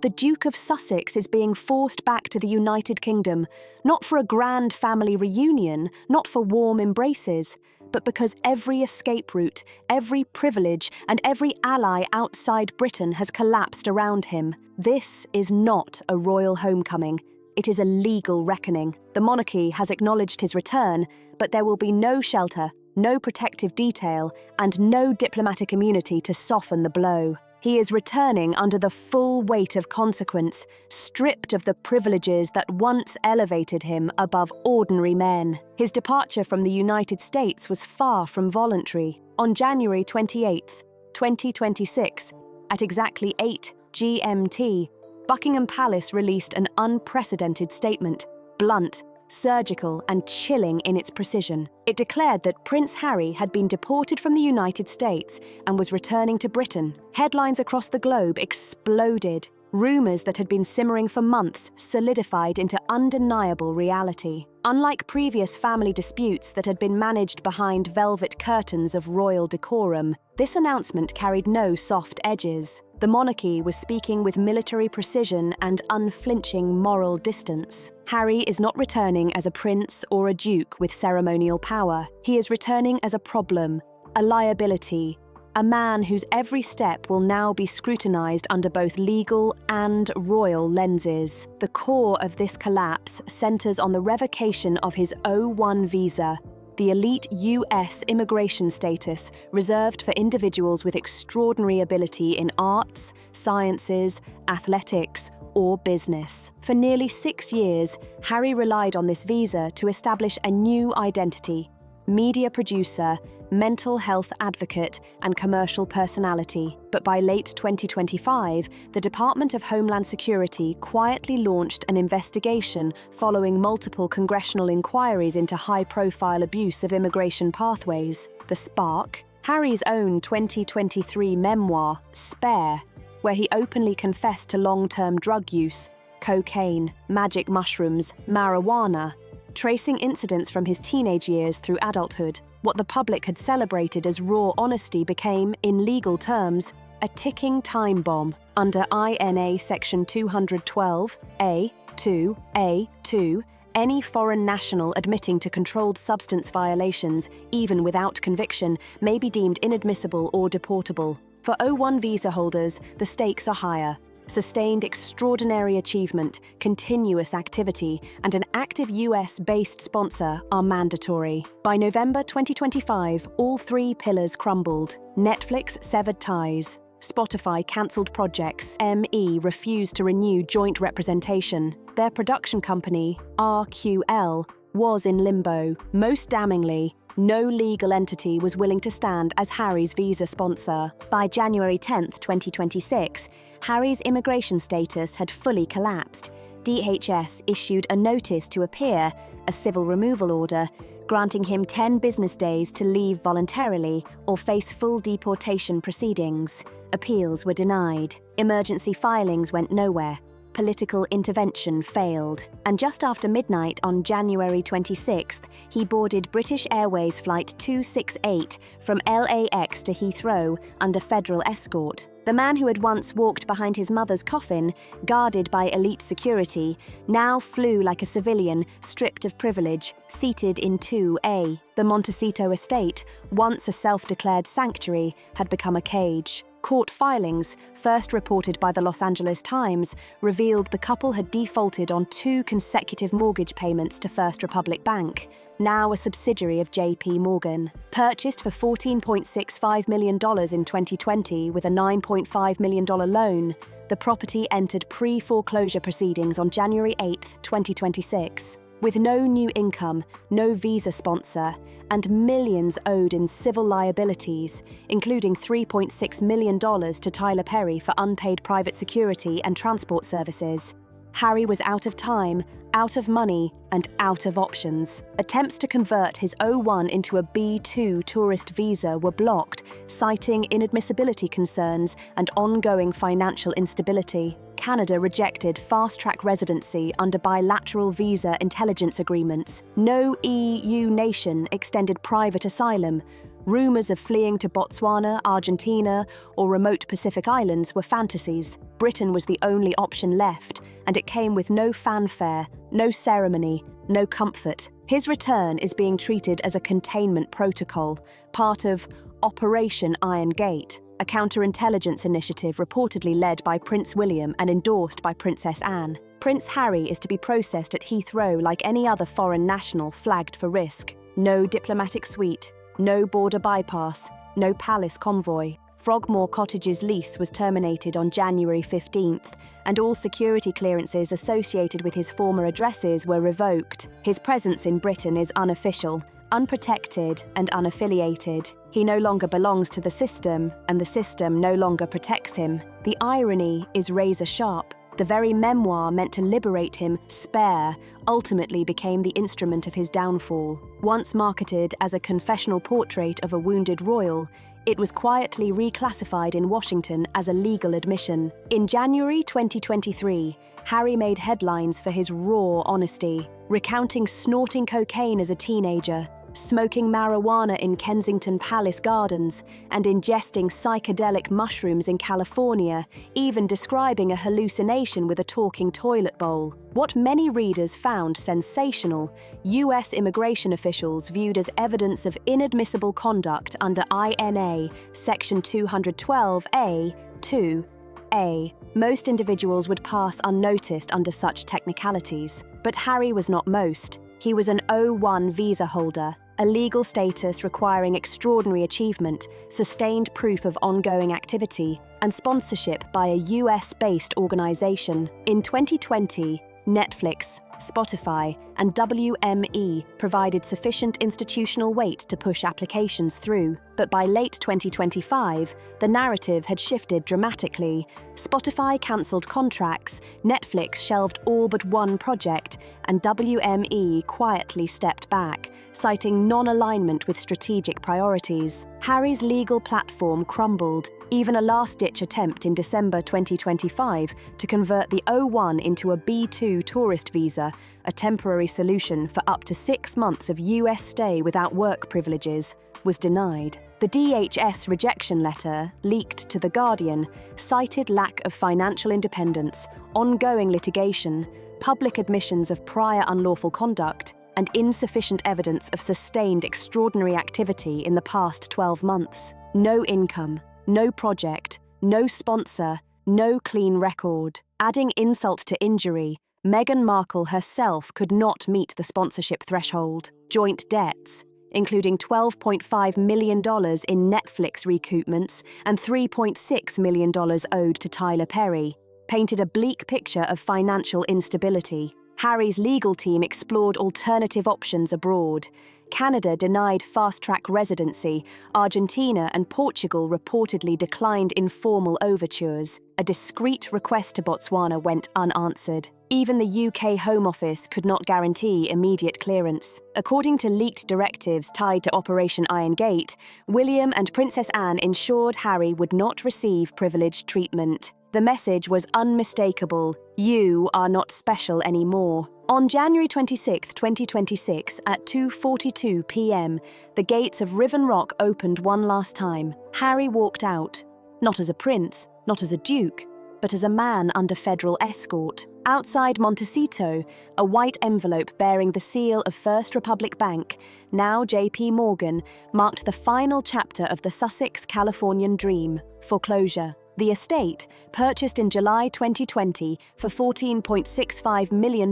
The Duke of Sussex is being forced back to the United Kingdom, not for a grand family reunion, not for warm embraces, but because every escape route, every privilege, and every ally outside Britain has collapsed around him. This is not a royal homecoming. It is a legal reckoning. The monarchy has acknowledged his return, but there will be no shelter, no protective detail, and no diplomatic immunity to soften the blow. He is returning under the full weight of consequence, stripped of the privileges that once elevated him above ordinary men. His departure from the United States was far from voluntary. On January 28, 2026, at exactly 8 GMT, Buckingham Palace released an unprecedented statement, blunt, surgical, and chilling in its precision. It declared that Prince Harry had been deported from the United States and was returning to Britain. Headlines across the globe exploded. Rumours that had been simmering for months solidified into undeniable reality. Unlike previous family disputes that had been managed behind velvet curtains of royal decorum, this announcement carried no soft edges. The monarchy was speaking with military precision and unflinching moral distance. Harry is not returning as a prince or a duke with ceremonial power. He is returning as a problem, a liability, a man whose every step will now be scrutinized under both legal and royal lenses. The core of this collapse centers on the revocation of his O1 visa, the elite U.S. immigration status reserved for individuals with extraordinary ability in arts, sciences, athletics, or business. For nearly 6 years, Harry relied on this visa to establish a new identity: media producer, mental health advocate, and commercial personality. But by late 2025, the Department of Homeland Security quietly launched an investigation following multiple congressional inquiries into high-profile abuse of immigration pathways. The spark? Harry's own 2023 memoir, Spare, where he openly confessed to long-term drug use, cocaine, magic mushrooms, marijuana, tracing incidents from his teenage years through adulthood. What the public had celebrated as raw honesty became, in legal terms, a ticking time bomb. Under INA Section 212A(2)(a)(2), any foreign national admitting to controlled substance violations, even without conviction, may be deemed inadmissible or deportable. For O1 visa holders, the stakes are higher. Sustained extraordinary achievement, continuous activity, and an active US-based sponsor are mandatory. By November 2025, all three pillars crumbled. Netflix severed ties. Spotify cancelled projects. ME refused to renew joint representation. Their production company, RQL, was in limbo. Most damningly, no legal entity was willing to stand as Harry's visa sponsor. By January 10, 2026, Harry's immigration status had fully collapsed. DHS issued a notice to appear, a civil removal order, granting him 10 business days to leave voluntarily or face full deportation proceedings. Appeals were denied. Emergency filings went nowhere. Political intervention failed. And just after midnight on January 26th, he boarded British Airways Flight 268 from LAX to Heathrow under federal escort. The man who had once walked behind his mother's coffin, guarded by elite security, now flew like a civilian, stripped of privilege, seated in 2A. The Montecito estate, once a self-declared sanctuary, had become a cage. Court filings, first reported by the Los Angeles Times, revealed the couple had defaulted on 2 consecutive mortgage payments to First Republic Bank, now a subsidiary of JP Morgan. Purchased for $14.65 million in 2020 with a $9.5 million loan, the property entered pre-foreclosure proceedings on January 8, 2026. With no new income, no visa sponsor, and millions owed in civil liabilities, including $3.6 million to Tyler Perry for unpaid private security and transport services, Harry was out of time, out of money, and out of options. Attempts to convert his O1 into a B2 tourist visa were blocked, citing inadmissibility concerns and ongoing financial instability. Canada rejected fast-track residency under bilateral visa intelligence agreements. No EU nation extended private asylum. Rumors of fleeing to Botswana, Argentina, or remote Pacific islands were fantasies. Britain was the only option left, and it came with no fanfare, no ceremony, no comfort. His return is being treated as a containment protocol, part of Operation Iron Gate, a counterintelligence initiative reportedly led by Prince William and endorsed by Princess Anne. Prince Harry is to be processed at Heathrow like any other foreign national flagged for risk. No diplomatic suite, no border bypass, no palace convoy. Frogmore Cottage's lease was terminated on January 15th, and all security clearances associated with his former addresses were revoked. His presence in Britain is unofficial, unprotected, and unaffiliated. He no longer belongs to the system, and the system no longer protects him. The irony is razor sharp. The very memoir meant to liberate him, Spare, ultimately became the instrument of his downfall. Once marketed as a confessional portrait of a wounded royal, it was quietly reclassified in Washington as a legal admission. In January 2023, Harry made headlines for his raw honesty, recounting snorting cocaine as a teenager, smoking marijuana in Kensington Palace Gardens, and ingesting psychedelic mushrooms in California, even describing a hallucination with a talking toilet bowl. What many readers found sensational, U.S. immigration officials viewed as evidence of inadmissible conduct under INA Section 212A(2)(a). Most individuals would pass unnoticed under such technicalities, but Harry was not most. He was an O1 visa holder, a legal status requiring extraordinary achievement, sustained proof of ongoing activity, and sponsorship by a US-based organization. In 2020, Netflix, Spotify, and WME provided sufficient institutional weight to push applications through, but by late 2025, the narrative had shifted dramatically. Spotify cancelled contracts, Netflix shelved all but one project, and WME quietly stepped back, citing non-alignment with strategic priorities. Harry's legal platform crumbled. Even a last-ditch attempt in December 2025 to convert the O1 into a B2 tourist visa, a temporary solution for up to 6 months of US stay without work privileges, was denied. The DHS rejection letter, leaked to The Guardian, cited lack of financial independence, ongoing litigation, public admissions of prior unlawful conduct, and insufficient evidence of sustained extraordinary activity in the past 12 months. No income, no project, no sponsor, no clean record. Adding insult to injury, Meghan Markle herself could not meet the sponsorship threshold. Joint debts, including $12.5 million in Netflix recoupments and $3.6 million owed to Tyler Perry, painted a bleak picture of financial instability. Harry's legal team explored alternative options abroad. Canada denied fast-track residency. Argentina and Portugal reportedly declined informal overtures. A discreet request to Botswana went unanswered. Even the UK Home Office could not guarantee immediate clearance. According to leaked directives tied to Operation Iron Gate, William and Princess Anne ensured Harry would not receive privileged treatment. The message was unmistakable: you are not special anymore. On January 26, 2026, at 2:42 p.m., the gates of Riven Rock opened one last time. Harry walked out, not as a prince, not as a duke, but as a man under federal escort. Outside Montecito, a white envelope bearing the seal of First Republic Bank, now J.P. Morgan, marked the final chapter of the Sussex Californian dream, Foreclosure. The estate, purchased in July 2020 for $14.65 million,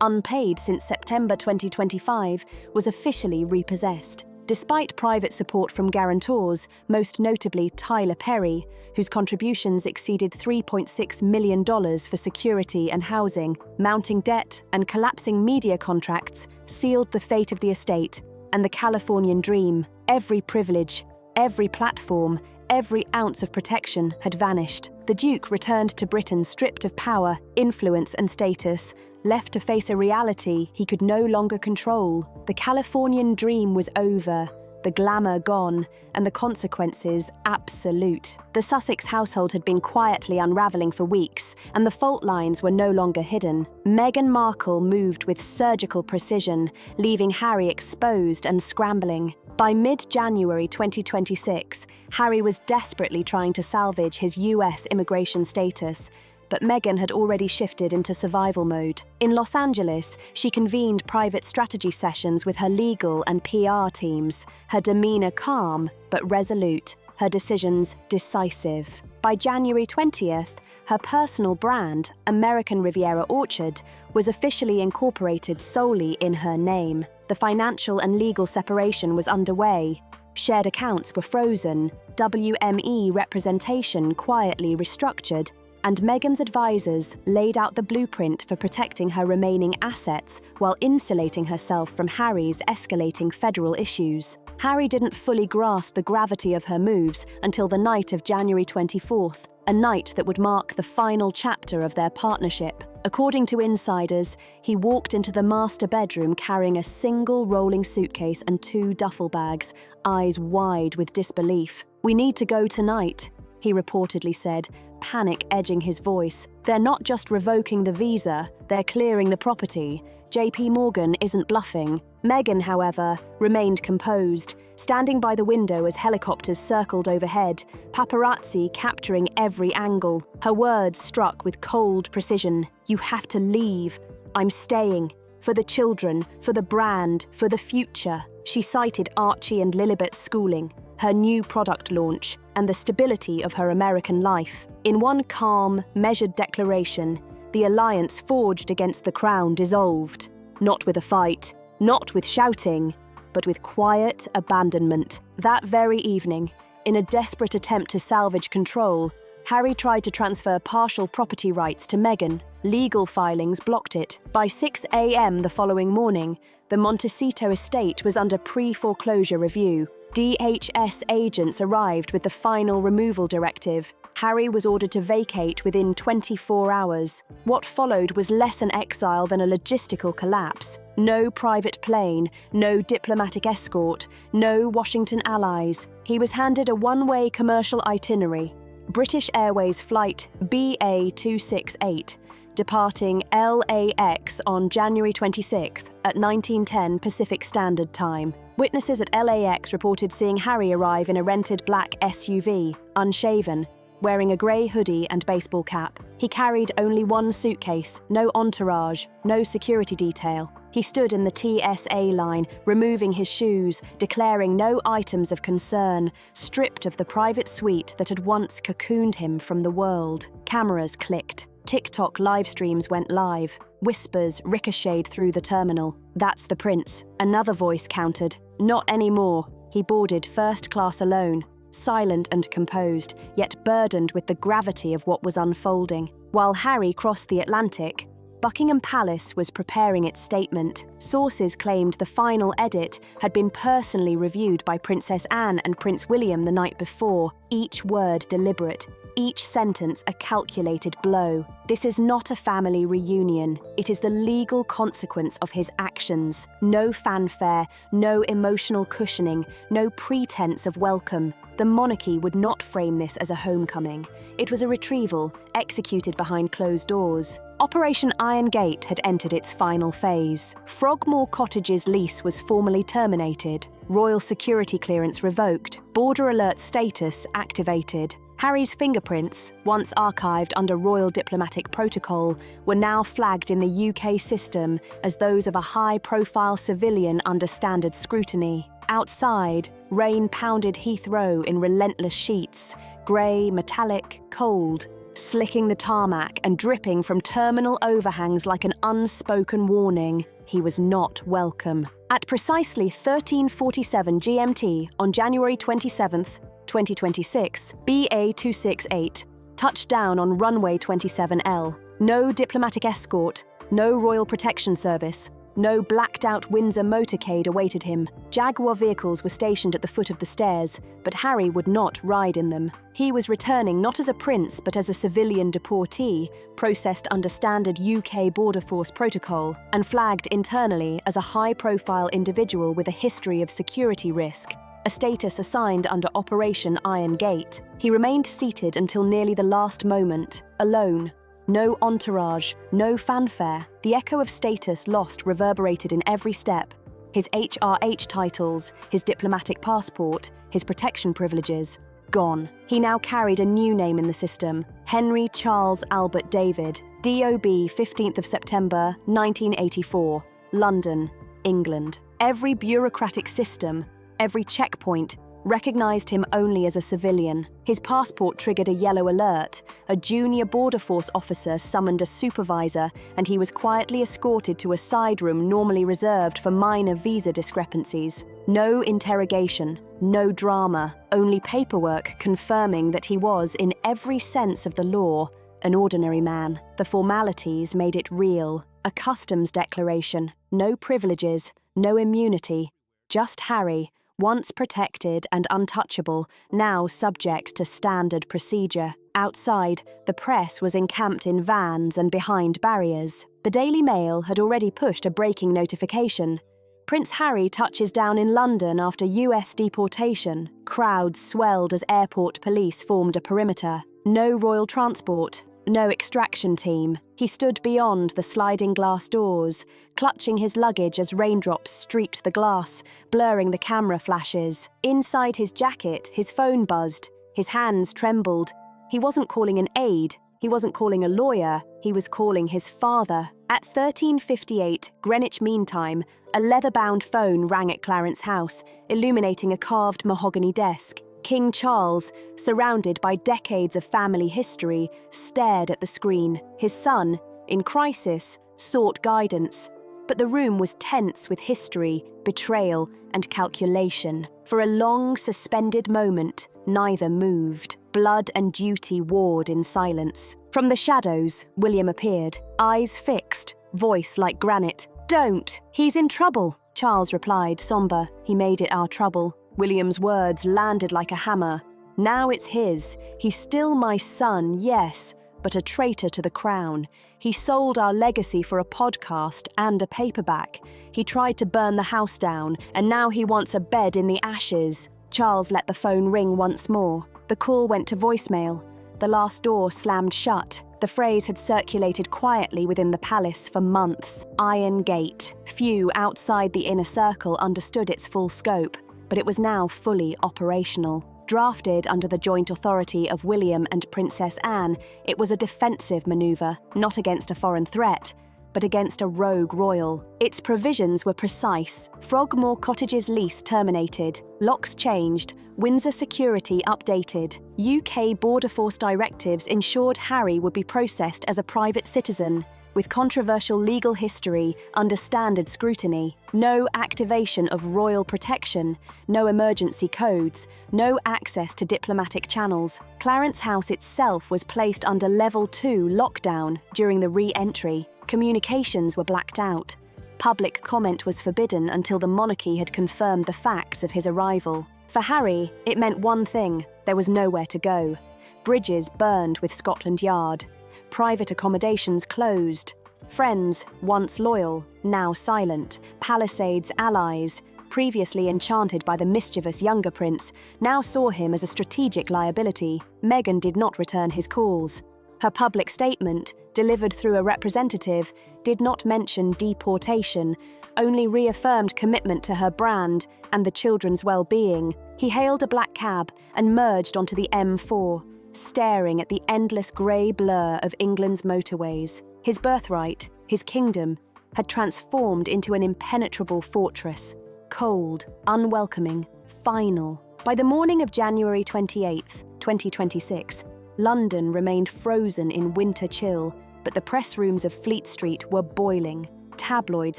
unpaid since September 2025, was officially repossessed. Despite private support from guarantors, most notably Tyler Perry, whose contributions exceeded $3.6 million for security and housing, mounting debt and collapsing media contracts sealed the fate of the estate and the Californian dream. Every privilege, every platform, every ounce of protection had vanished. The Duke returned to Britain stripped of power, influence and status, left to face a reality he could no longer control. The Californian dream was over, the glamour gone, and the consequences absolute. The Sussex household had been quietly unravelling for weeks, and the fault lines were no longer hidden. Meghan Markle moved with surgical precision, leaving Harry exposed and scrambling. By mid-January 2026, Harry was desperately trying to salvage his US immigration status, but Meghan had already shifted into survival mode. In Los Angeles, she convened private strategy sessions with her legal and PR teams, her demeanor calm but resolute, her decisions decisive. By January 20th, her personal brand, American Riviera Orchard, was officially incorporated solely in her name. The financial and legal separation was underway. Shared accounts were frozen, WME representation quietly restructured, and Meghan's advisors laid out the blueprint for protecting her remaining assets while insulating herself from Harry's escalating federal issues. Harry didn't fully grasp the gravity of her moves until the night of January 24th, a night that would mark the final chapter of their partnership. According to insiders, he walked into the master bedroom carrying a single rolling suitcase and 2 duffel bags, eyes wide with disbelief. "We need to go tonight," he reportedly said, panic edging his voice. "They're not just revoking the visa, they're clearing the property. JP Morgan isn't bluffing." Meghan, however, remained composed, standing by the window as helicopters circled overhead, paparazzi capturing every angle. Her words struck with cold precision. "You have to leave. I'm staying. For the children, for the brand, for the future." She cited Archie and Lilibet's schooling, her new product launch, and the stability of her American life. In one calm, measured declaration, the alliance forged against the crown dissolved. Not with a fight, not with shouting, but with quiet abandonment. That very evening, in a desperate attempt to salvage control, Harry tried to transfer partial property rights to Meghan. Legal filings blocked it. By 6 a.m. the following morning, the Montecito estate was under pre-foreclosure review. DHS agents arrived with the final removal directive. Harry was ordered to vacate within 24 hours. What followed was less an exile than a logistical collapse. No private plane, no diplomatic escort, no Washington allies. He was handed a one-way commercial itinerary. British Airways flight BA268, departing LAX on January 26th at 19:10 Pacific Standard Time. Witnesses at LAX reported seeing Harry arrive in a rented black SUV, unshaven, wearing a grey hoodie and baseball cap. He carried only one suitcase, no entourage, no security detail. He stood in the TSA line, removing his shoes, declaring no items of concern, stripped of the private suite that had once cocooned him from the world. Cameras clicked. TikTok live streams went live. Whispers ricocheted through the terminal. "That's the prince." Another voice countered. "Not anymore." He boarded first class alone, silent and composed, yet burdened with the gravity of what was unfolding. While Harry crossed the Atlantic, Buckingham Palace was preparing its statement. Sources claimed the final edit had been personally reviewed by Princess Anne and Prince William the night before, each word deliberate, each sentence a calculated blow. This is not a family reunion. It is the legal consequence of his actions. No fanfare, no emotional cushioning, no pretense of welcome. The monarchy would not frame this as a homecoming. It was a retrieval, executed behind closed doors. Operation Iron Gate had entered its final phase. Frogmore Cottage's lease was formally terminated. Royal security clearance revoked. Border alert status activated. Harry's fingerprints, once archived under royal diplomatic protocol, were now flagged in the UK system as those of a high-profile civilian under standard scrutiny. Outside, rain pounded Heathrow in relentless sheets, grey, metallic, cold, slicking the tarmac and dripping from terminal overhangs like an unspoken warning. He was not welcome. At precisely 13:47 GMT on January 27th, 2026, BA268 touched down on runway 27L. No diplomatic escort, no Royal Protection Service, no blacked-out Windsor motorcade awaited him. Jaguar vehicles were stationed at the foot of the stairs, but Harry would not ride in them. He was returning not as a prince but as a civilian deportee, processed under standard UK Border Force protocol, and flagged internally as a high-profile individual with a history of security risk, a status assigned under Operation Iron Gate. He remained seated until nearly the last moment, alone. No entourage, no fanfare. The echo of status lost reverberated in every step. His HRH titles, his diplomatic passport, his protection privileges, gone. He now carried a new name in the system, Henry Charles Albert David, DOB 15th of September 1984, London, England. Every bureaucratic system, every checkpoint, recognized him only as a civilian. His passport triggered a yellow alert. A junior border force officer summoned a supervisor, and he was quietly escorted to a side room normally reserved for minor visa discrepancies. No interrogation, no drama, only paperwork confirming that he was, in every sense of the law, an ordinary man. The formalities made it real. A customs declaration, no privileges, no immunity, just Harry, once protected and untouchable, now subject to standard procedure. Outside, the press was encamped in vans and behind barriers. The Daily Mail had already pushed a breaking notification. Prince Harry touches down in London after US deportation. Crowds swelled as airport police formed a perimeter. No royal transport, no extraction team. He stood beyond the sliding glass doors, clutching his luggage as raindrops streaked the glass, blurring the camera flashes. Inside his jacket, his phone buzzed. His hands trembled. He wasn't calling an aide. He wasn't calling a lawyer. He was calling his father. At 13:58 Greenwich Mean Time, a leather-bound phone rang at Clarence House, illuminating a carved mahogany desk. King Charles, surrounded by decades of family history, stared at the screen. His son, in crisis, sought guidance. But the room was tense with history, betrayal, and calculation. For a long, suspended moment, neither moved. Blood and duty warred in silence. From the shadows, William appeared, eyes fixed, voice like granite. "Don't! He's in trouble!" Charles replied, somber. "He made it our trouble." William's words landed like a hammer. "Now it's his. He's still my son, yes, but a traitor to the crown. He sold our legacy for a podcast and a paperback. He tried to burn the house down, and now he wants a bed in the ashes." Charles let the phone ring once more. The call went to voicemail. The last door slammed shut. The phrase had circulated quietly within the palace for months. Iron Gate. Few outside the inner circle understood its full scope, but it was now fully operational. Drafted under the joint authority of William and Princess Anne, it was a defensive maneuver, not against a foreign threat, but against a rogue royal. Its provisions were precise. Frogmore Cottage's lease terminated, locks changed, Windsor security updated. UK border force directives ensured Harry would be processed as a private citizen, with controversial legal history under standard scrutiny. No activation of royal protection, no emergency codes, no access to diplomatic channels. Clarence House itself was placed under Level 2 lockdown during the re-entry. Communications were blacked out. Public comment was forbidden until the monarchy had confirmed the facts of his arrival. For Harry, it meant one thing: there was nowhere to go. Bridges burned with Scotland Yard. Private accommodations closed. Friends, once loyal, now silent. Palisades allies, previously enchanted by the mischievous younger prince, now saw him as a strategic liability. Meghan did not return his calls. Her public statement, delivered through a representative, did not mention deportation, only reaffirmed commitment to her brand and the children's well-being. He hailed a black cab and merged onto the M4, staring at the endless grey blur of England's motorways. His birthright, his kingdom, had transformed into an impenetrable fortress, cold, unwelcoming, final. By the morning of January 28th, 2026, London remained frozen in winter chill, but the press rooms of Fleet Street were boiling. Tabloids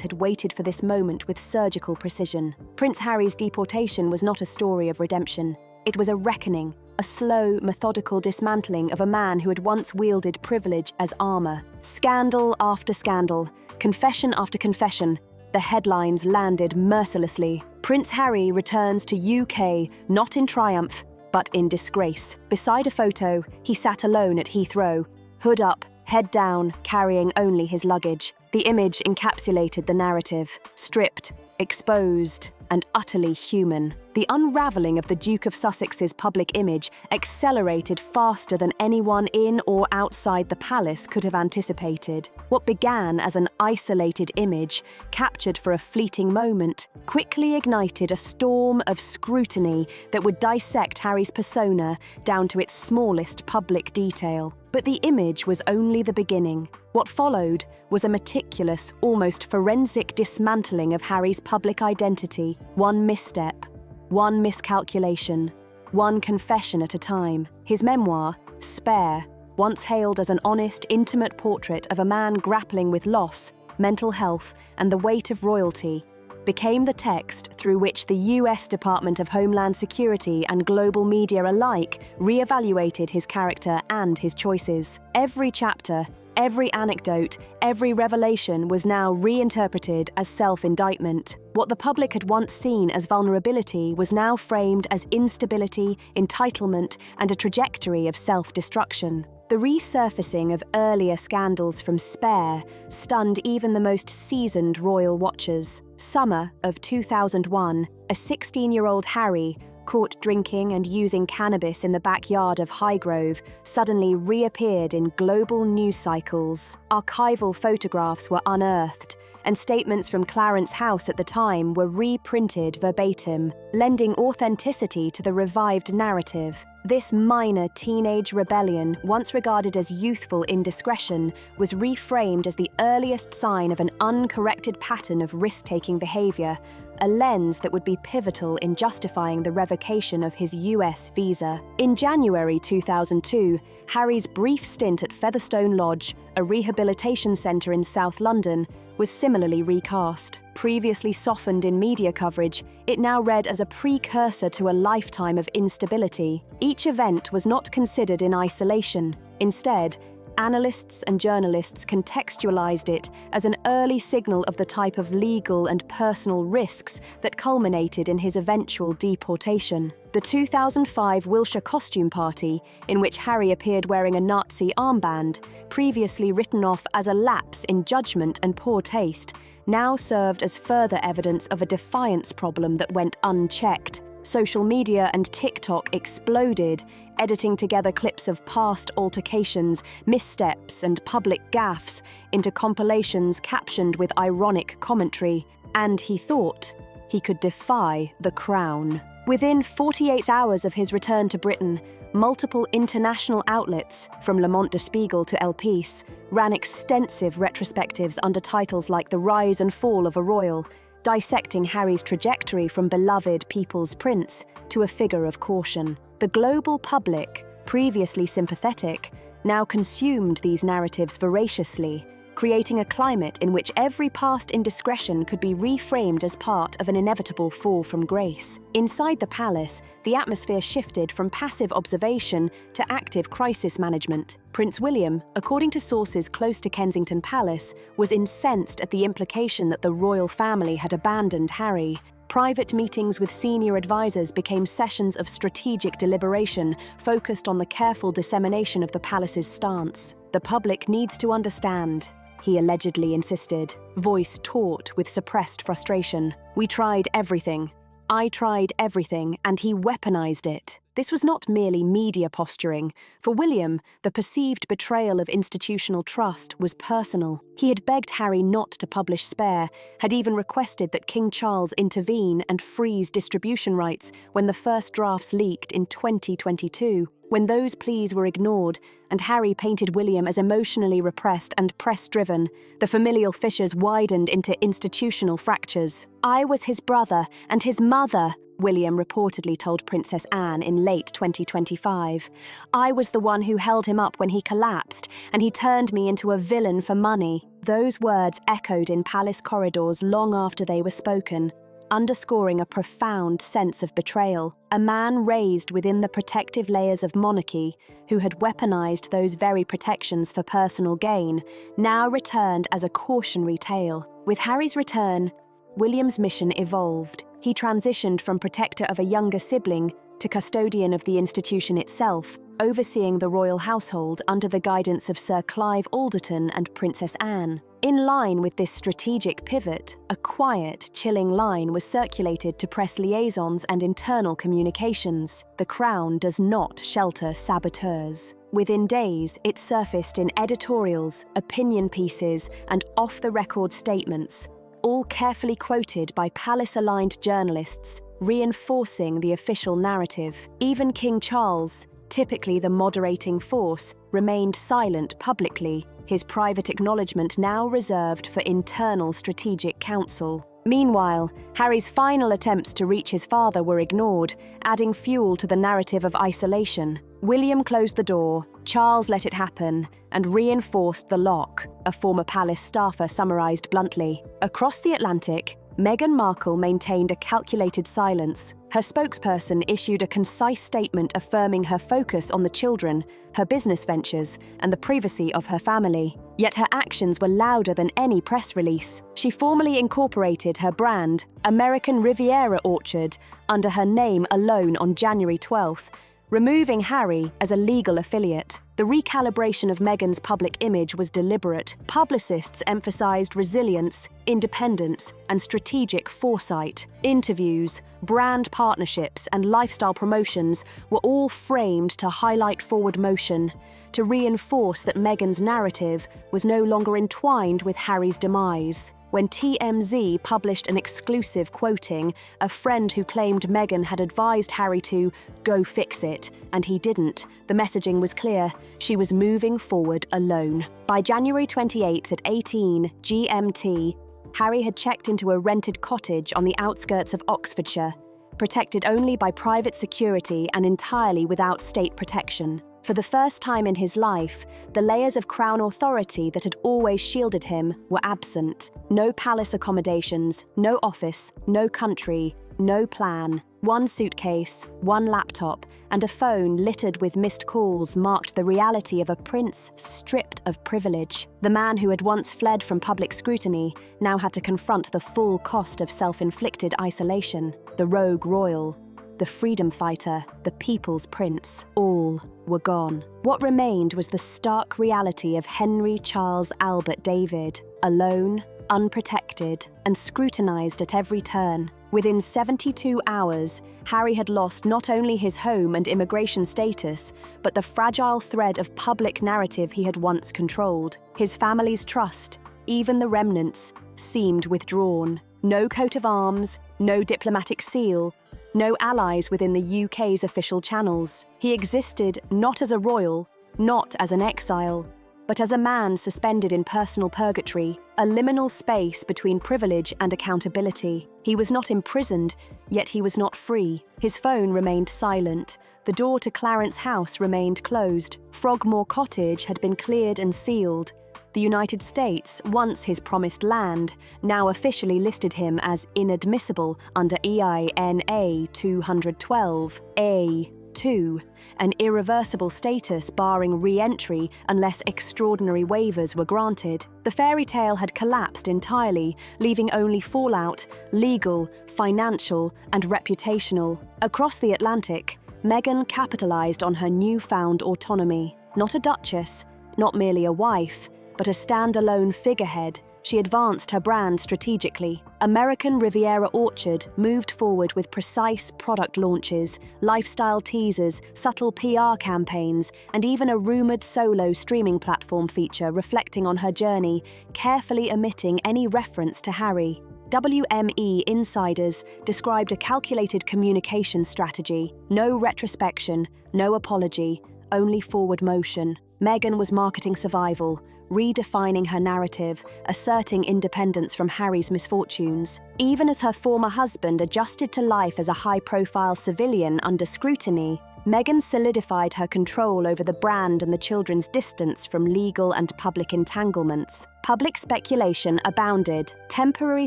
had waited for this moment with surgical precision. Prince Harry's deportation was not a story of redemption. It was a reckoning, a slow, methodical dismantling of a man who had once wielded privilege as armor. Scandal after scandal, confession after confession, the headlines landed mercilessly. Prince Harry returns to UK, not in triumph, but in disgrace. Beside a photo, he sat alone at Heathrow, hood up, head down, carrying only his luggage. The image encapsulated the narrative: stripped, exposed, and utterly human. The unravelling of the Duke of Sussex's public image accelerated faster than anyone in or outside the palace could have anticipated. What began as an isolated image, captured for a fleeting moment, quickly ignited a storm of scrutiny that would dissect Harry's persona down to its smallest public detail. But the image was only the beginning. What followed was a meticulous, almost forensic dismantling of Harry's public identity, one misstep, one miscalculation, one confession at a time. His memoir, Spare, once hailed as an honest, intimate portrait of a man grappling with loss, mental health, and the weight of royalty, became the text through which the U.S. Department of Homeland Security and global media alike re-evaluated his character and his choices. Every chapter, every anecdote, every revelation was now reinterpreted as self-indictment. What the public had once seen as vulnerability was now framed as instability, entitlement, and a trajectory of self-destruction. The resurfacing of earlier scandals from Spare stunned even the most seasoned royal watchers. Summer of 2001, a 16-year-old Harry, caught drinking and using cannabis in the backyard of Highgrove, suddenly reappeared in global news cycles. Archival photographs were unearthed, and statements from Clarence House at the time were reprinted verbatim, lending authenticity to the revived narrative. This minor teenage rebellion, once regarded as youthful indiscretion, was reframed as the earliest sign of an uncorrected pattern of risk-taking behavior, a lens that would be pivotal in justifying the revocation of his U.S. visa. In January 2002, Harry's brief stint at Featherstone Lodge, a rehabilitation centre in South London, was similarly recast. Previously softened in media coverage, it now read as a precursor to a lifetime of instability. Each event was not considered in isolation. Instead, analysts and journalists contextualized it as an early signal of the type of legal and personal risks that culminated in his eventual deportation. The 2005 Wilshire costume party, in which Harry appeared wearing a Nazi armband, previously written off as a lapse in judgment and poor taste, now served as further evidence of a defiance problem that went unchecked. Social media and TikTok exploded, editing together clips of past altercations, missteps, and public gaffes into compilations captioned with ironic commentary. And he thought he could defy the crown. Within 48 hours of his return to Britain, multiple international outlets, from Le Monde Spiegel to El País, ran extensive retrospectives under titles like The Rise and Fall of a Royal, dissecting Harry's trajectory from beloved people's prince to a figure of caution. The global public, previously sympathetic, now consumed these narratives voraciously, creating a climate in which every past indiscretion could be reframed as part of an inevitable fall from grace. Inside the palace, the atmosphere shifted from passive observation to active crisis management. Prince William, according to sources close to Kensington Palace, was incensed at the implication that the royal family had abandoned Harry. Private meetings with senior advisors became sessions of strategic deliberation focused on the careful dissemination of the palace's stance. The public needs to understand, he allegedly insisted, voice taut with suppressed frustration. We tried everything. I tried everything, and he weaponized it. This was not merely media posturing. For William, the perceived betrayal of institutional trust was personal. He had begged Harry not to publish Spare, had even requested that King Charles intervene and freeze distribution rights when the first drafts leaked in 2022. When those pleas were ignored, and Harry painted William as emotionally repressed and press-driven, the familial fissures widened into institutional fractures. I was his brother and his mother, William reportedly told Princess Anne in late 2025. I was the one who held him up when he collapsed, and he turned me into a villain for money. Those words echoed in palace corridors long after they were spoken, underscoring a profound sense of betrayal. A man raised within the protective layers of monarchy, who had weaponized those very protections for personal gain, now returned as a cautionary tale. With Harry's return, William's mission evolved. He transitioned from protector of a younger sibling to custodian of the institution itself, overseeing the royal household under the guidance of Sir Clive Alderton and Princess Anne. In line with this strategic pivot, a quiet, chilling line was circulated to press liaisons and internal communications. The Crown does not shelter saboteurs. Within days, it surfaced in editorials, opinion pieces, and off-the-record statements, all carefully quoted by palace-aligned journalists, reinforcing the official narrative. Even King Charles, typically the moderating force, remained silent publicly, his private acknowledgement now reserved for internal strategic counsel. Meanwhile, Harry's final attempts to reach his father were ignored, adding fuel to the narrative of isolation. William closed the door, Charles let it happen, and reinforced the lock, a former palace staffer summarized bluntly. Across the Atlantic, Meghan Markle maintained a calculated silence. Her spokesperson issued a concise statement affirming her focus on the children, her business ventures, and the privacy of her family. Yet her actions were louder than any press release. She formally incorporated her brand, American Riviera Orchard, under her name alone on January 12th, removing Harry as a legal affiliate. The recalibration of Meghan's public image was deliberate. Publicists emphasized resilience, independence, and strategic foresight. Interviews, brand partnerships, and lifestyle promotions were all framed to highlight forward motion, to reinforce that Meghan's narrative was no longer entwined with Harry's demise. When TMZ published an exclusive quoting a friend who claimed Meghan had advised Harry to go fix it, and he didn't, the messaging was clear: she was moving forward alone. By January 28th at 18 GMT, Harry had checked into a rented cottage on the outskirts of Oxfordshire, protected only by private security and entirely without state protection. For the first time in his life, the layers of Crown authority that had always shielded him were absent. No palace accommodations, no office, no country, no plan. One suitcase, one laptop, and a phone littered with missed calls marked the reality of a prince stripped of privilege. The man who had once fled from public scrutiny now had to confront the full cost of self-inflicted isolation. The rogue royal, the freedom fighter, the people's prince, all were gone. What remained was the stark reality of Henry Charles Albert David, alone, unprotected, and scrutinized at every turn. Within 72 hours, Harry had lost not only his home and immigration status, but the fragile thread of public narrative he had once controlled. His family's trust, even the remnants, seemed withdrawn. No coat of arms, no diplomatic seal, no allies within the UK's official channels. He existed not as a royal, not as an exile, but as a man suspended in personal purgatory, a liminal space between privilege and accountability. He was not imprisoned, yet he was not free. His phone remained silent. The door to Clarence House remained closed. Frogmore Cottage had been cleared and sealed. The United States, once his promised land, now officially listed him as inadmissible under EINA 212A2, an irreversible status barring re-entry unless extraordinary waivers were granted. The fairy tale had collapsed entirely, leaving only fallout, legal, financial, and reputational. Across the Atlantic, Meghan capitalized on her newfound autonomy. Not a duchess, not merely a wife, but a standalone figurehead, she advanced her brand strategically. American Riviera Orchard moved forward with precise product launches, lifestyle teasers, subtle PR campaigns, and even a rumored solo streaming platform feature reflecting on her journey, carefully omitting any reference to Harry. WME insiders described a calculated communication strategy: no retrospection, no apology, only forward motion. Meghan was marketing survival, redefining her narrative, asserting independence from Harry's misfortunes. Even as her former husband adjusted to life as a high-profile civilian under scrutiny, Meghan solidified her control over the brand and the children's distance from legal and public entanglements. Public speculation abounded: temporary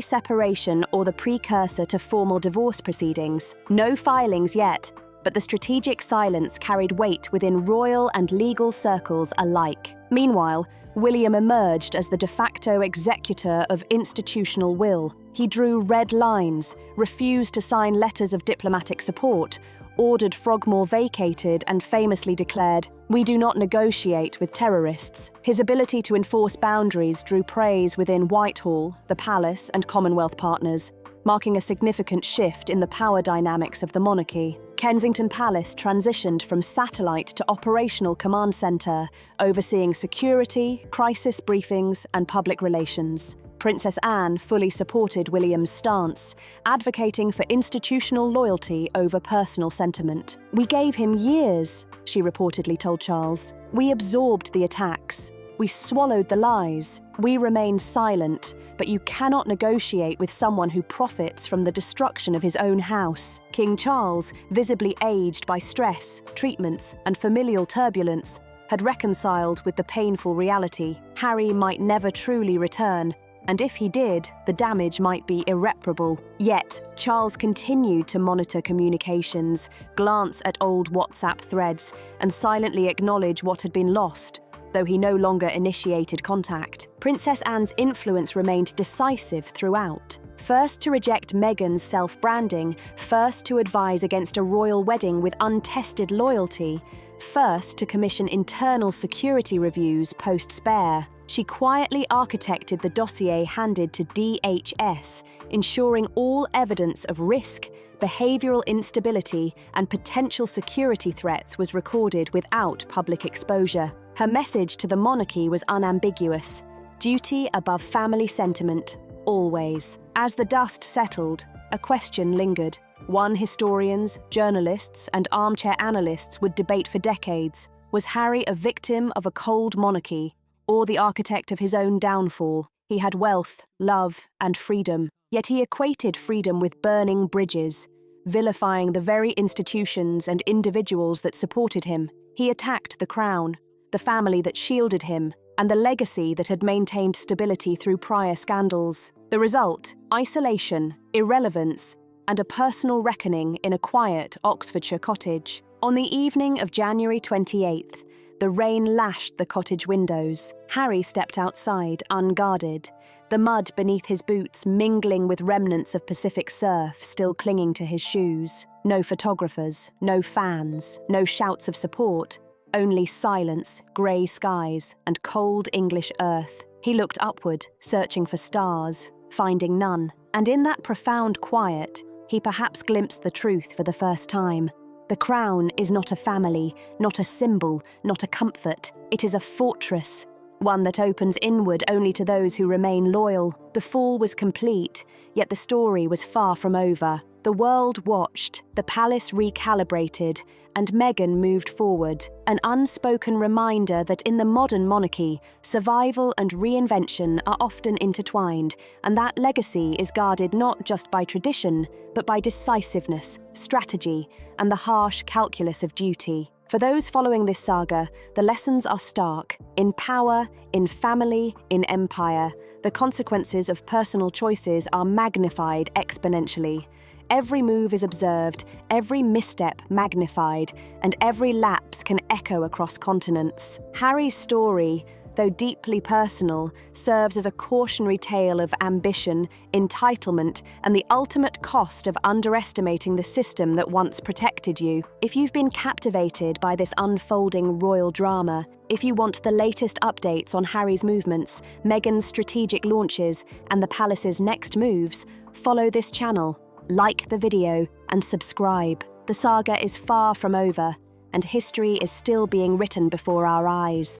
separation or the precursor to formal divorce proceedings. No filings yet, but the strategic silence carried weight within royal and legal circles alike. Meanwhile, William emerged as the de facto executor of institutional will. He drew red lines, refused to sign letters of diplomatic support, ordered Frogmore vacated and famously declared, "We do not negotiate with terrorists." His ability to enforce boundaries drew praise within Whitehall, the Palace, and Commonwealth partners, marking a significant shift in the power dynamics of the monarchy. Kensington Palace transitioned from satellite to operational command centre, overseeing security, crisis briefings, and public relations. Princess Anne fully supported William's stance, advocating for institutional loyalty over personal sentiment. "We gave him years," she reportedly told Charles. "We absorbed the attacks. We swallowed the lies. We remained silent, but you cannot negotiate with someone who profits from the destruction of his own house." King Charles, visibly aged by stress, treatments, and familial turbulence, had reconciled with the painful reality. Harry might never truly return, and if he did, the damage might be irreparable. Yet, Charles continued to monitor communications, glance at old WhatsApp threads, and silently acknowledge what had been lost, though he no longer initiated contact. Princess Anne's influence remained decisive throughout. First to reject Meghan's self-branding, first to advise against a royal wedding with untested loyalty, first to commission internal security reviews post-Spare, she quietly architected the dossier handed to DHS, ensuring all evidence of risk, behavioural instability, and potential security threats was recorded without public exposure. Her message to the monarchy was unambiguous: duty above family sentiment, always. As the dust settled, a question lingered. One historians, journalists, and armchair analysts would debate for decades. Was Harry a victim of a cold monarchy, or the architect of his own downfall? He had wealth, love, and freedom, yet he equated freedom with burning bridges, vilifying the very institutions and individuals that supported him. He attacked the crown, the family that shielded him, and the legacy that had maintained stability through prior scandals. The result: isolation, irrelevance, and a personal reckoning in a quiet Oxfordshire cottage. On the evening of January 28th, the rain lashed the cottage windows. Harry stepped outside, unguarded, the mud beneath his boots mingling with remnants of Pacific surf still clinging to his shoes. No photographers, no fans, no shouts of support. Only silence, grey skies, and cold English earth. He looked upward, searching for stars, finding none. And in that profound quiet, he perhaps glimpsed the truth for the first time. The crown is not a family, not a symbol, not a comfort. It is a fortress, one that opens inward only to those who remain loyal. The fall was complete, yet the story was far from over. The world watched, the palace recalibrated, and Meghan moved forward, an unspoken reminder that in the modern monarchy, survival and reinvention are often intertwined, and that legacy is guarded not just by tradition, but by decisiveness, strategy, and the harsh calculus of duty. For those following this saga, the lessons are stark. In power, in family, in empire, the consequences of personal choices are magnified exponentially. Every move is observed, every misstep magnified, and every lapse can echo across continents. Harry's story, though deeply personal, serves as a cautionary tale of ambition, entitlement, and the ultimate cost of underestimating the system that once protected you. If you've been captivated by this unfolding royal drama, if you want the latest updates on Harry's movements, Meghan's strategic launches, and the palace's next moves, follow this channel. Like the video and subscribe. The saga is far from over, and history is still being written before our eyes.